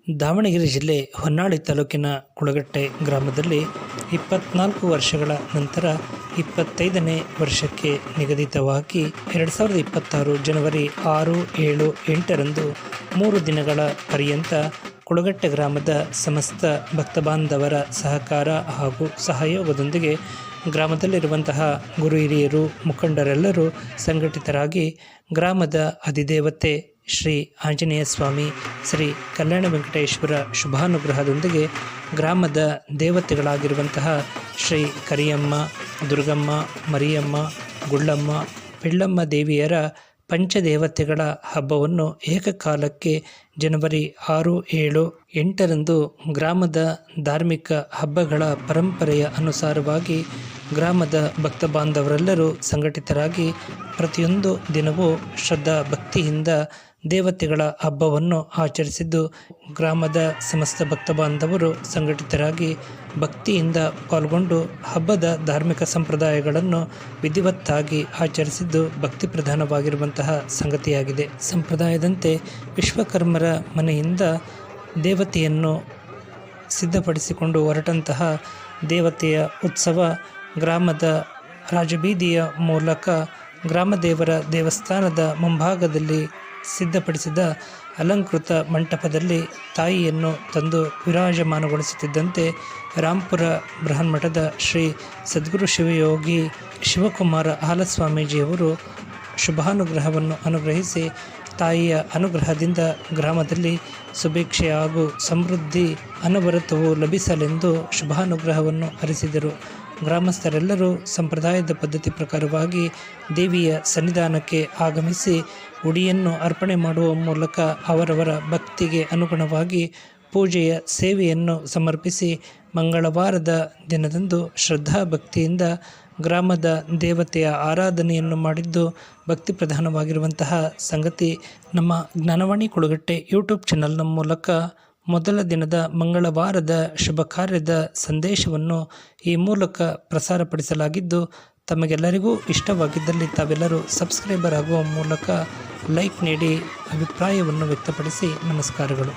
ದಾವಣಗೆರೆ ಜಿಲ್ಲೆ ಹೊನ್ನಾಳಿ ತಾಲೂಕಿನ ಕುಳಗಟ್ಟೆ ಗ್ರಾಮದಲ್ಲಿ 24 ವರ್ಷಗಳ ನಂತರ 25ನೇ ವರ್ಷಕ್ಕೆ ನಿಗದಿತವಾಗಿ 2026 ಜನವರಿ 6, 7, 8ರಂದು 3 ದಿನಗಳ ಪರ್ಯಂತ ಕುಳಗಟ್ಟೆ ಗ್ರಾಮದ ಸಮಸ್ತ ಭಕ್ತಬಾಂಧವರ ಸಹಕಾರ ಹಾಗೂ ಸಹಯೋಗದೊಂದಿಗೆ ಗ್ರಾಮದಲ್ಲಿರುವಂತಹ ಗುರು ಹಿರಿಯರು ಮುಖಂಡರೆಲ್ಲರೂ ಸಂಘಟಿತರಾಗಿ ಗ್ರಾಮದ ಅಧಿದೇವತೆ ಶ್ರೀ ಆಂಜನೇಯ ಸ್ವಾಮಿ, ಶ್ರೀ ಕಲ್ಯಾಣ ವೆಂಕಟೇಶ್ವರ ಶುಭಾನುಗ್ರಹದೊಂದಿಗೆ ಗ್ರಾಮದ ದೇವತೆಗಳಾಗಿರುವಂತಹ ಶ್ರೀ ಕರಿಯಮ್ಮ, ದುರ್ಗಮ್ಮ, ಮರಿಯಮ್ಮ, ಗುಳ್ಳಮ್ಮ, ಪಿಳ್ಳಮ್ಮ ದೇವಿಯರ ಪಂಚದೇವತೆಗಳ ಹಬ್ಬವನ್ನು ಏಕಕಾಲಕ್ಕೆ ಜನವರಿ 6, 7, 8ರಂದು ಗ್ರಾಮದ ಧಾರ್ಮಿಕ ಹಬ್ಬಗಳ ಪರಂಪರೆಯ ಅನುಸಾರವಾಗಿ ಗ್ರಾಮದ ಭಕ್ತ ಬಾಂಧವರೆಲ್ಲರೂ ಸಂಘಟಿತರಾಗಿ ಪ್ರತಿಯೊಂದು ದಿನವೂ ಶ್ರದ್ಧಾ ಭಕ್ತಿಯಿಂದ ದೇವತೆಗಳ ಹಬ್ಬವನ್ನು ಆಚರಿಸಿದ್ದು, ಗ್ರಾಮದ ಸಮಸ್ತ ಭಕ್ತ ಬಾಂಧವರು ಸಂಘಟಿತರಾಗಿ ಭಕ್ತಿಯಿಂದ ಪಾಲ್ಗೊಂಡು ಹಬ್ಬದ ಧಾರ್ಮಿಕ ಸಂಪ್ರದಾಯಗಳನ್ನು ವಿಧಿವತ್ತಾಗಿ ಆಚರಿಸಿದ್ದು ಭಕ್ತಿ ಪ್ರಧಾನವಾಗಿರುವಂತಹ ಸಂಗತಿಯಾಗಿದೆ. ಸಂಪ್ರದಾಯದಂತೆ ವಿಶ್ವಕರ್ಮರ ಮನೆಯಿಂದ ದೇವತೆಯನ್ನು ಸಿದ್ಧಪಡಿಸಿಕೊಂಡು ಹೊರಟಂತಹ ದೇವತೆಯ ಉತ್ಸವ ಗ್ರಾಮದ ರಾಜಬೀದಿಯ ಮೂಲಕ ಗ್ರಾಮದೇವರ ದೇವಸ್ಥಾನದ ಮುಂಭಾಗದಲ್ಲಿ ಸಿದ್ಧಪಡಿಸಿದ ಅಲಂಕೃತ ಮಂಟಪದಲ್ಲಿ ತಾಯಿಯನ್ನು ತಂದು ವಿರಾಜಮಾನಗೊಳಿಸುತ್ತಿದ್ದಂತೆ ರಾಂಪುರ ಬೃಹನ್ಮಠದ ಶ್ರೀ ಸದ್ಗುರು ಶಿವಯೋಗಿ ಶಿವಕುಮಾರ ಹಾಲಸ್ವಾಮೀಜಿಯವರು ಶುಭಾನುಗ್ರಹವನ್ನು ಅನುಗ್ರಹಿಸಿ ತಾಯಿಯ ಅನುಗ್ರಹದಿಂದ ಗ್ರಾಮದಲ್ಲಿ ಸುಭಿಕ್ಷೆ ಹಾಗೂ ಸಮೃದ್ಧಿ ಅನವರತವು ಲಭಿಸಲೆಂದು ಶುಭಾನುಗ್ರಹವನ್ನು ಹರಿಸಿದರು. ಗ್ರಾಮಸ್ಥರೆಲ್ಲರೂ ಸಂಪ್ರದಾಯದ ಪದ್ಧತಿ ಪ್ರಕಾರವಾಗಿ ದೇವಿಯ ಸನ್ನಿಧಾನಕ್ಕೆ ಆಗಮಿಸಿ ಉಡಿಯನ್ನು ಅರ್ಪಣೆ ಮಾಡುವ ಮೂಲಕ ಅವರವರ ಭಕ್ತಿಗೆ ಅನುಗುಣವಾಗಿ ಪೂಜೆಯ ಸೇವೆಯನ್ನು ಸಮರ್ಪಿಸಿ ಮಂಗಳವಾರದ ದಿನದಂದು ಶ್ರದ್ಧಾಭಕ್ತಿಯಿಂದ ಗ್ರಾಮದ ದೇವತೆಯ ಆರಾಧನೆಯನ್ನು ಮಾಡಿದ್ದು ಭಕ್ತಿ ಪ್ರಧಾನವಾಗಿರುವಂತಹ ಸಂಗತಿ. ನಮ್ಮ ಜ್ಞಾನವಾಣಿ ಕುಳಗಟ್ಟೆ ಯೂಟ್ಯೂಬ್ ಚಾನಲ್ನ ಮೂಲಕ ಮೊದಲ ದಿನದ ಮಂಗಳವಾರದ ಶುಭ ಕಾರ್ಯದ ಸಂದೇಶವನ್ನು ಈ ಮೂಲಕ ಪ್ರಸಾರಪಡಿಸಲಾಗಿದ್ದು, ತಮಗೆಲ್ಲರಿಗೂ ಇಷ್ಟವಾಗಿದ್ದಲ್ಲಿ ತಾವೆಲ್ಲರೂ ಸಬ್ಸ್ಕ್ರೈಬರ್ ಆಗುವ ಮೂಲಕ ಲೈಕ್ ನೀಡಿ ಅಭಿಪ್ರಾಯವನ್ನು ವ್ಯಕ್ತಪಡಿಸಿ. ನಮಸ್ಕಾರಗಳು.